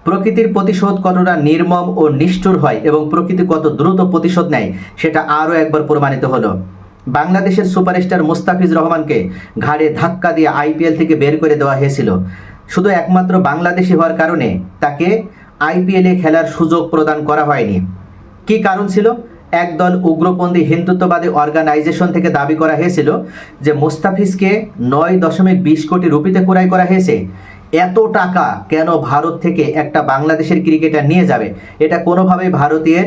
প্রকৃতির প্রতিশোধ কতটা নির্মম ও নিষ্ঠুর হয় এবং প্রকৃতি কত দ্রুত প্রতিশোধ নেয় সেটা আরও একবার প্রমাণিত হলো। বাংলাদেশের সুপারস্টার মুস্তাফিজ রহমানকে ঘাড়ে ধাক্কা দিয়ে আইপিএল থেকে বের করে দেওয়া হয়েছিল শুধু একমাত্র বাংলাদেশি হওয়ার কারণে তাকে আইপিএলে খেলার সুযোগ প্রদান করা হয়নি। কি কারণ ছিল? একদল উগ্রপন্থী হিন্দুত্ববাদী অর্গানাইজেশন থেকে দাবি করা হয়েছিল যে মুস্তাফিজকে 9.20 কোটি রুপিতে ক্রয় করা হয়েছে। এত টাকা কেন ভারত থেকে একটা বাংলাদেশের ক্রিকেটার নিয়ে যাবে? এটা কোনোভাবেই ভারতীয়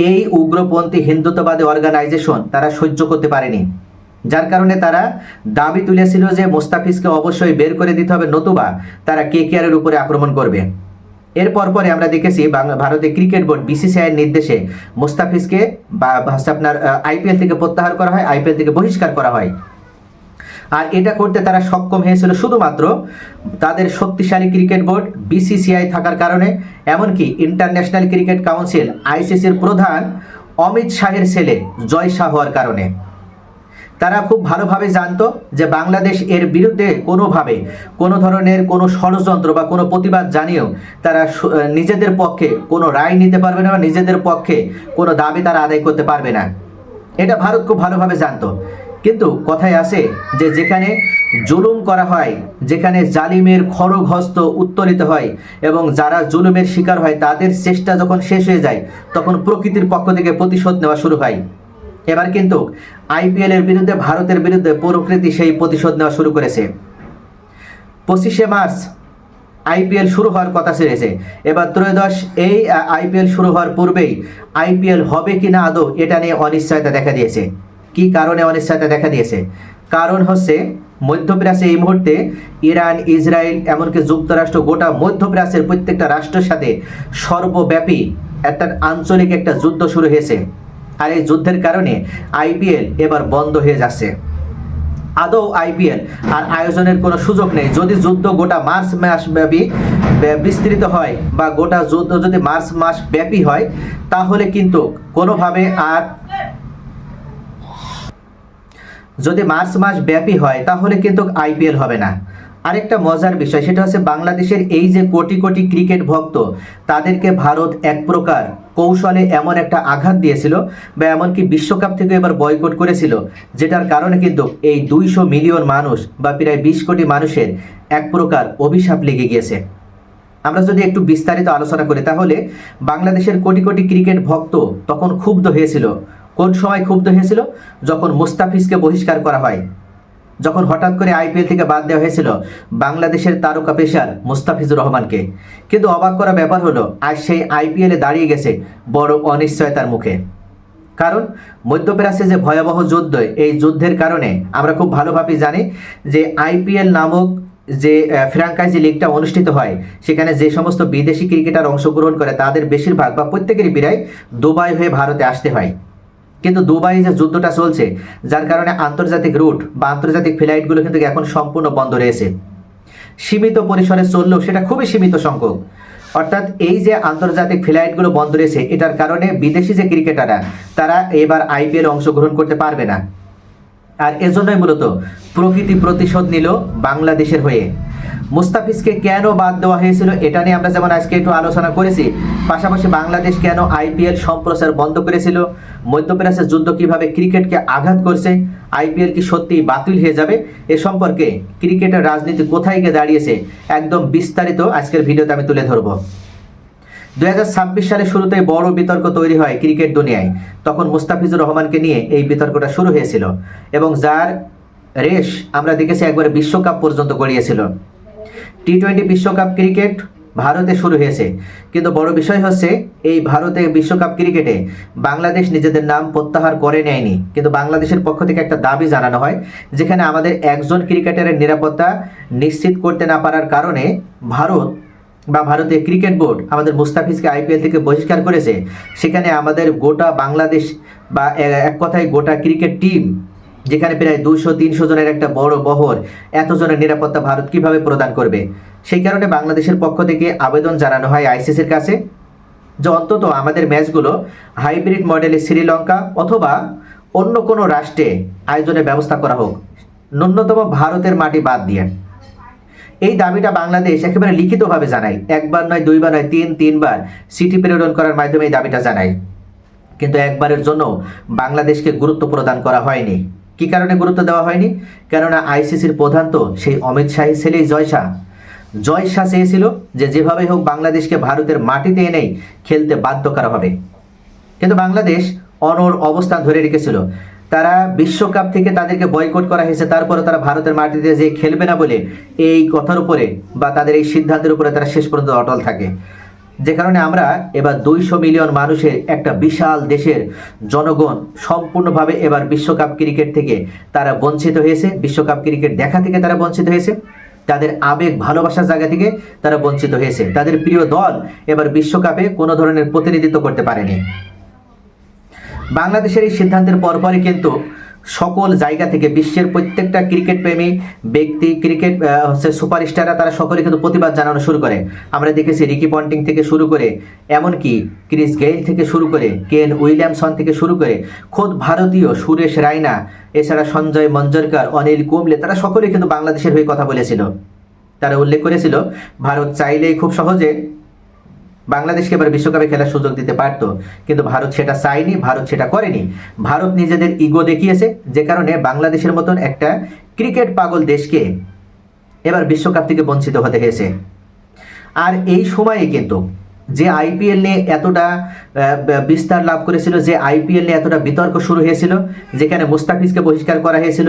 এই উগ্রপন্থী হিন্দুত্ববাদী অর্গানাইজেশন তারা সহ্য করতে পারেনি, যার কারণে তারা দাবি তুলেছিল যে মুস্তাফিজকে অবশ্যই বের করে দিতে হবে, নতুবা তারা কেকেআরের উপরে আক্রমণ করবে। এরপর পরে আমরা দেখেছি ভারতের ক্রিকেট বোর্ড বিসিসিআইয়ের নির্দেশে মুস্তাফিজকে আপনার আইপিএল থেকে প্রত্যাহার করা হয়, আইপিএল থেকে বহিষ্কার করা হয়। আর এটা করতে তারা সক্ষম হয়েছিল শুধুমাত্র তাদের শক্তিশালী ক্রিকেট বোর্ড বিসিসিআই থাকার কারণে, এমনকি ইন্টারন্যাশনাল ক্রিকেট কাউন্সিল আইসিসির প্রধান অমিত শাহের ছেলে জয় শাহ হওয়ার কারণে। তারা খুব ভালোভাবে জানতো যে বাংলাদেশ এর বিরুদ্ধে কোনোভাবে কোনো ধরনের কোনো ষড়যন্ত্র বা কোনো প্রতিবাদ জানিয়েও তারা নিজেদের পক্ষে কোনো রায় নিতে পারবে না বা নিজেদের পক্ষে কোনো দাবি তারা আদায় করতে পারবে না। এটা ভারত খুব ভালোভাবে জানতো। কিন্তু কথায় আছে যে যেখানে জুলুম করা হয়, যেখানে জালিমের খড়গহস্ত উত্তোলিত হয় এবং যারা জুলুমের শিকার হয় তাদের চেষ্টা যখন শেষ হয়ে যায় তখন প্রকৃতির পক্ষ থেকে প্রতিশোধ নেওয়া শুরু হয়। এবার কিন্তু আইপিএলের বিরুদ্ধে ভারতের বিরুদ্ধে প্রকৃতি সেই প্রতিশোধ নেওয়া শুরু করেছে। 25শে মার্চ আইপিএল শুরু হওয়ার কথা ছেড়েছে। এবার ত্রয়োদশ এই আইপিএল শুরু হওয়ার পূর্বেই আইপিএল হবে কি না আদৌ এটা নিয়ে অনিশ্চয়তা দেখা দিয়েছে। কি কারণে অনিশ্চয়তা দেখা দিয়েছে? কারণ হচ্ছে মধ্যপ্রাচ্যে এই মুহূর্তে ইরান, ইসরায়েল, এমনকি যুক্তরাষ্ট্র, গোটা মধ্যপ্রাচ্যের প্রত্যেকটা রাষ্ট্রের সাথে সর্বব্যাপী একটা আঞ্চলিক একটা যুদ্ধ শুরু হয়েছে। আর এই যুদ্ধের কারণে আইপিএল এবার বন্ধ হয়ে যাচ্ছে। আদৌ আইপিএল আর আয়োজনের কোনো সুযোগ নেই। যদি যুদ্ধ গোটা মার্চ মাস ব্যাপী বিস্তৃত হয় বা গোটা যুদ্ধ যদি মার্চ মাস ব্যাপী হয় তাহলে কিন্তু কোনোভাবে আর যদি মার্চ মাস ব্যাপী হয় তাহলে কিন্তু আইপিএল হবে না। আরেকটা মজার বিষয় সেটা হচ্ছে বাংলাদেশের এই যে কোটি কোটি ক্রিকেট ভক্ত তাদেরকে ভারত এক প্রকার কৌশলে এমন একটা আঘাত দিয়েছিল বা এমনকি বিশ্বকাপ থেকে এবার বয়কট করেছিল, যেটার কারণে কিন্তু এই 200 মিলিয়ন মানুষ বা প্রায় 20 কোটি মানুষের এক প্রকার অভিশাপ লেগে গিয়েছে। আমরা যদি একটু বিস্তারিত আলোচনা করি তাহলে বাংলাদেশের কোটি কোটি ক্রিকেট ভক্ত তখন ক্ষুব্ধ হয়েছিল। কোন সময় ক্ষুব্ধ হয়েছিল? যখন মুস্তাফিজকে বহিষ্কার করা হয়, যখন হঠাৎ করে আইপিএল থেকে বাদ দেওয়া হয়েছিল বাংলাদেশের তারকা পেসার মুস্তাফিজুর রহমানকে। কিন্তু অবাক করা ব্যাপার হলো আজ সেই আইপিএলে দাঁড়িয়ে গেছে বড় অনিশ্চয়তার মুখে। কারণ মধ্যপ্রাচ্যে যে ভয়াবহ যুদ্ধ, এই যুদ্ধের কারণে আমরা খুব ভালোভাবে জানি যে আইপিএল নামক যে ফ্র্যাঞ্চাইজি লিগটা অনুষ্ঠিত হয় সেখানে যে সমস্ত বিদেশি ক্রিকেটার অংশগ্রহণ করে তাদের বেশিরভাগ বা প্রত্যেকেরই প্রায় দুবাই হয়ে ভারতে আসতে হয়। কিন্তু দুবাই যে যুদ্ধটা চলছে যার কারণে আন্তর্জাতিক রুট বা আন্তর্জাতিক ফ্লাইটগুলো কিন্তু এখন সম্পূর্ণ বন্ধ রয়েছে। সীমিত পরিসরে চললেও সেটা খুবই সীমিত সংখ্যক। অর্থাৎ এই যে আন্তর্জাতিক ফ্লাইটগুলো বন্ধ রয়েছে এটার কারণে বিদেশি যে ক্রিকেটাররা তারা এবার আইপিএল অংশগ্রহণ করতে পারবে না। আর এজন্যই মূলত প্রকৃতি প্রতিশোধ নিল বাংলাদেশের হয়ে। মুস্তাফিজকে কেন বাদ দেওয়া হয়েছিল এটা নিয়ে আমরা যেমন আজকে একটু আলোচনা করেছি, পাশাপাশি বাংলাদেশ কেন আইপিএল সম্প্রচার বন্ধ করেছিল, মধ্যপ্রাচ্যের যুদ্ধ কিভাবে ক্রিকেটকে আঘাত করছে, আইপিএল কি সত্যিই বাতিল হয়ে যাবে, এ সম্পর্কে ক্রিকেটের রাজনীতি কোথায় গিয়ে দাঁড়িয়েছে একদম বিস্তারিত আজকের ভিডিওতে আমি তুলে ধরবো। 2026 সালের শুরুতেই বড় বিতর্ক তৈরি হয় ক্রিকেট দুনিয়ায়। তখন মুস্তাফিজুর রহমানকে নিয়ে এই বিতর্কটা শুরু হয়েছিল এবং যার রেশ আমরা দেখেছি একবারে বিশ্বকাপ পর্যন্ত গড়িয়েছিল। টি-20 বিশ্বকাপ ক্রিকেট ভারতে শুরু হয়েছে, কিন্তু বড় বিষয় হচ্ছে এই ভারতে বিশ্বকাপ ক্রিকেটে বাংলাদেশ নিজেদের নাম প্রত্যাহার করে নেয়নি। কিন্তু বাংলাদেশের পক্ষ থেকে একটা দাবি জানানো হয় যেখানে আমাদের একজন ক্রিকেটারের নিরাপত্তা নিশ্চিত করতে না পারার কারণে ভারত বা ভারতীয় ক্রিকেট বোর্ড আমাদের মুস্তাফিজকে আইপিএল থেকে বহিষ্কার করেছে। সেখানে আমাদের গোটা বাংলাদেশ বা এক কথায় গোটা ক্রিকেট টিম, যেখানে প্রায় 200-300 জনের একটা বড় বহর, এতজনের নিরাপত্তা ভারত কিভাবে প্রদান করবে? সেই কারণে বাংলাদেশের পক্ষ থেকে আবেদন জানানো হয় আইসিসির কাছে যে অন্তত আমাদের ম্যাচগুলো হাইব্রিড মডেলে শ্রীলঙ্কা অথবা অন্য কোনো রাষ্ট্রে আয়োজনের ব্যবস্থা করা হোক, ন্যূনতম ভারতের মাটি বাদ দিয়ে। এই দাবিটা বাংলাদেশ একেবারে লিখিতভাবে জানায়, একবার নয়, দুইবার নয়, তিনবার চিঠি প্রেরণ করার মাধ্যমে এই দাবিটা জানায়। কিন্তু একবারের জন্য বাংলাদেশকে গুরুত্ব প্রদান করা হয়নি। কি কারণে গুরুত্ব দেওয়া হয়নি? কেননা আইসিসির প্রধান তো সেই অমিত শাহের ছেলেই জয় শাহ। জয় শাহ চেয়েছিল যে যেভাবে হোক বাংলাদেশকে ভারতের মাটিতে এনেই খেলতে বাধ্য করা হবে, কিন্তু বাংলাদেশ অনড় অবস্থান ধরে রেখেছিল। তারা বিশ্বকাপ থেকে তাদেরকে বয়কট করা হয়েছে, তারপরে তারা ভারতের মাটিতে যে খেলবে না বলে এই কথার উপরে বা তাদের এই সিদ্ধান্তের উপরে তারা শেষ পর্যন্ত অটল থাকে। যে কারণে আমরা এবার 200 মিলিয়ন মানুষের একটা বিশাল দেশের জনগণ সম্পূর্ণভাবে এবার বিশ্বকাপ ক্রিকেট থেকে তারা বঞ্চিত হয়েছে, বিশ্বকাপ ক্রিকেট দেখা থেকে তারা বঞ্চিত হয়েছে, তাদের আবেগ ভালোবাসার জায়গা থেকে তারা বঞ্চিত হয়েছে। তাদের প্রিয় দল এবার বিশ্বকাপে কোনো ধরনের প্রতিনিধিত্ব করতে পারেনি। বাংলাদেশের এই সিদ্ধান্তের পরপরই কিন্তু সকল জায়গা থেকে বিশ্বের প্রত্যেকটা ক্রিকেট প্রেমী ব্যক্তি, ক্রিকেট সুপারস্টাররা তারা সকলে কিন্তু প্রতিবাদ জানানো শুরু করে। আমরা দেখেছি রিকি পন্টিং থেকে শুরু করে, এমনকি ক্রিস গেইল থেকে শুরু করে, কেন উইলিয়ামসন থেকে শুরু করে, খোদ ভারতীয় সুরেশ রায়না, এছাড়া সঞ্জয় মঞ্জরকার, অনিল কুম্বলে, তারা সকলেই কিন্তু বাংলাদেশের হয়ে কথা বলেছিল। তারা উল্লেখ করেছিল ভারত চাইলেই খুব সহজে বাংলাদেশকে এবার বিশ্বকাপে খেলার সুযোগ দিতে পারত, কিন্তু ভারত সেটা চায়নি, ভারত সেটা করেনি। ভারত নিজেদের ইগো দেখিয়েছে, যে কারণে বাংলাদেশের মতন একটা ক্রিকেট পাগল দেশকে এবার বিশ্বকাপ থেকে বঞ্চিত হতে হয়েছে। আর এই সময়ে কিন্তু যে আইপিএল নিয়ে এতটা বিস্তার লাভ করেছিল, যে আইপিএল নিয়ে এতটা বিতর্ক শুরু হয়েছিল, যেখানে মুস্তাফিজকে বহিষ্কার করা হয়েছিল,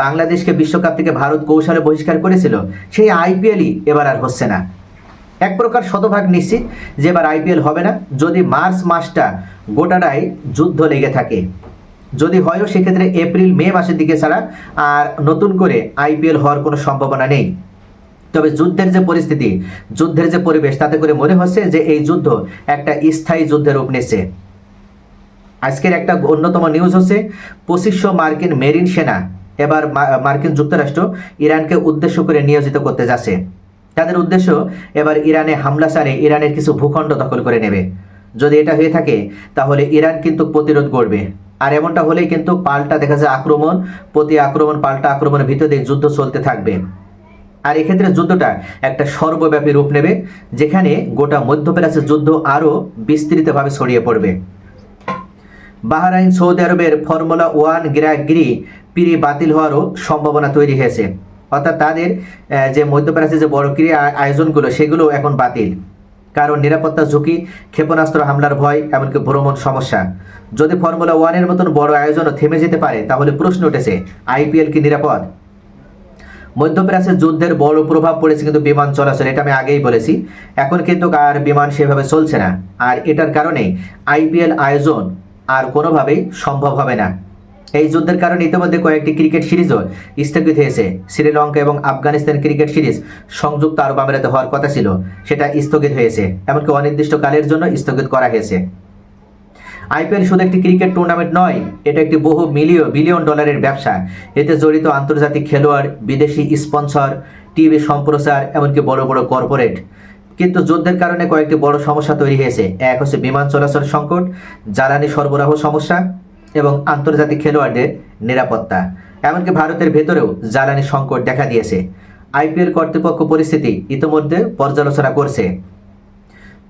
বাংলাদেশকে বিশ্বকাপ থেকে ভারত কৌশলে বহিষ্কার করেছিল, সেই আইপিএলই এবার আর হচ্ছে না। এক প্রকার শতভাগ নিশ্চিত যে এবার আইপিএল হবে না, যদি মার্চ মাসটা গোটাটাই যুদ্ধ লেগে থাকে। যদি হয়ও সেক্ষেত্রে এপ্রিল মে মাসের দিকে ছাড়া আর নতুন করে আইপিএল হওয়ার কোনো সম্ভাবনা নেই। তবে যুদ্ধের যে পরিস্থিতি, যুদ্ধের যে পরিবেশ, তাতে করে মনে হচ্ছে যে এই যুদ্ধ একটা স্থায়ী যুদ্ধের রূপ নিচ্ছে। আজকের একটা অন্যতম নিউজ হচ্ছে 2500 মার্কিন মেরিন সেনা এবার মার্কিন যুক্তরাষ্ট্র ইরানকে উদ্দেশ্য করে নিয়োজিত করতে যাচ্ছে। তাদের উদ্দেশ্য এবার ইরানে হামলা চালিয়ে ইরানের কিছু ভূখণ্ড দখল করে নেবে। যদি এটা হয়ে থাকে তাহলে ইরান কিন্তু প্রতিরোধ করবে, আর এমনটা হলেই কিন্তু পাল্টা দেখা যায় আক্রমণ, প্রতি আক্রমণ, পাল্টা আক্রমণের ভিতরে যুদ্ধ চলতে থাকবে। আর এক্ষেত্রে যুদ্ধটা একটা সর্বব্যাপী রূপ নেবে, যেখানে গোটা মধ্যপ্রাচ্যের যুদ্ধ আরও বিস্তৃতভাবে ছড়িয়ে পড়বে। বাহরাইন সৌদি আরবের ফর্মুলা 1 গ্রি বাতিল হওয়ারও সম্ভাবনা তৈরি হয়েছে, অর্থাৎ তাদের যে মধ্যপ্রাচ্যে যে বড় ক্রীড়া আয়োজনগুলো সেগুলো এখন বাতিল। কারণ নিরাপত্তা ঝুঁকি, ক্ষেপণাস্ত্র হামলার ভয়, এমনকি ভ্রমণ সমস্যা। যদি ফর্মুলা 1-এর মতন বড় আয়োজনও থেমে যেতে পারে, তাহলে প্রশ্ন উঠেছে আইপিএল কি নিরাপদ? মধ্যপ্রাচ্যের যুদ্ধের বড় প্রভাব পড়েছে কিন্তু বিমান চলাচল, এটা আমি আগেই বলেছি। এখন কিন্তু আর বিমান সেভাবে চলছে না, আর এটার কারণে আইপিএল আয়োজন আর কোনোভাবেই সম্ভব হবে না। এই যুদ্ধের কারণে ইতিমধ্যে কয়েকটি ক্রিকেট সিরিজও স্থগিত হয়েছে। শ্রীলঙ্কা এবং আফগানিস্তান ক্রিকেট সিরিজ সংযুক্ত আরব আমিরাতে হওয়ার কথা ছিল, সেটা স্থগিত হয়েছে, এমনকি অনির্দিষ্টকালের জন্য স্থগিত করা হয়েছে। আইপিএল শুধু একটি ক্রিকেট টুর্নামেন্ট নয়, এটা একটি বহু বিলিয়ন ডলারের ব্যবসা। এতে জড়িত আন্তর্জাতিক খেলোয়াড়, বিদেশি স্পন্সর, টিভি সম্প্রচার, এমনকি বড় বড় কর্পোরেট। কিন্তু যুদ্ধের কারণে কয়েকটি বড় সমস্যা তৈরি হয়েছে। এক হচ্ছে বিমান চলাচল সংকট, জ্বালানি সরবরাহ সমস্যা এবং আন্তর্জাতিক খেলোয়াড়দের নিরাপত্তা। এমনকি ভারতের ভেতরেও জ্বালানি সংকট দেখা দিয়েছে। আইপিএল কর্তৃপক্ষ পরিস্থিতি ইতিমধ্যে পর্যালোচনা করছে।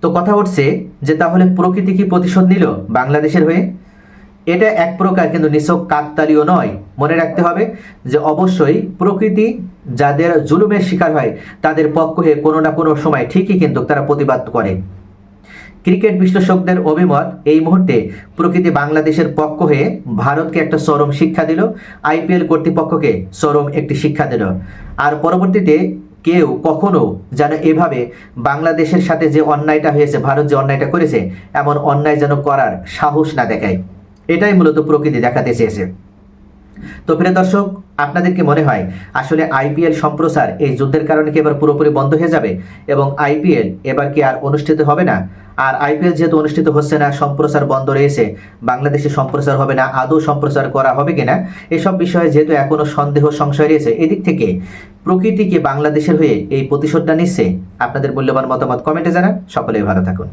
তো কথা উঠছে যে তাহলে প্রকৃতি কি প্রতিশোধ নিল বাংলাদেশের হয়ে? এটা এক প্রকার কিন্তু নিছক কাকতালীয় নয়। মনে রাখতে হবে যে অবশ্যই প্রকৃতি যাদের জুলুমের শিকার হয় তাদের পক্ষ হয়ে কোনো না কোনো সময় ঠিকই কিন্তু তারা প্রতিবাদ করে। ক্রিকেট বিশ্লেষকদের অভিমত, এই মুহূর্তে প্রকৃতি বাংলাদেশের পক্ষ হয়ে ভারতকে একটা চরম শিক্ষা দিল, আইপিএল কর্তৃপক্ষকে চরম একটি শিক্ষা দিল। আর পরবর্তীতে কেউ কখনো যেন এভাবে বাংলাদেশের সাথে যে অন্যায়টা হয়েছে, ভারত যে অন্যায়টা করেছে, এমন অন্যায় যেন করার সাহস না দেখায়। এটাই মূলত প্রকৃতি দেখাতে চেয়েছে। তো প্রিয় দর্শক, আপনাদের কি মনে হয় আসলে আইপিএল সম্প্রচার এই যুদ্ধের কারণে কি এবার পুরোপুরি বন্ধ হয়ে যাবে এবং আইপিএল এবার কি আর অনুষ্ঠিত হবে না? আর আইপিএল যেহেতু অনুষ্ঠিত হচ্ছে না, সম্প্রচার বন্ধ রয়েছে, বাংলাদেশে সম্প্রচার হবে না, আদৌ সম্প্রচার করা হবে কিনা, এসব বিষয়ে যেহেতু এখনো সন্দেহ সংশয় রয়েছে, এদিক থেকে প্রকৃতি কি বাংলাদেশের হয়ে এই প্রতিশোধটা নিচ্ছে? আপনাদের মূল্যবান মতামত কমেন্টে জানান। সকলেই ভালো থাকুন।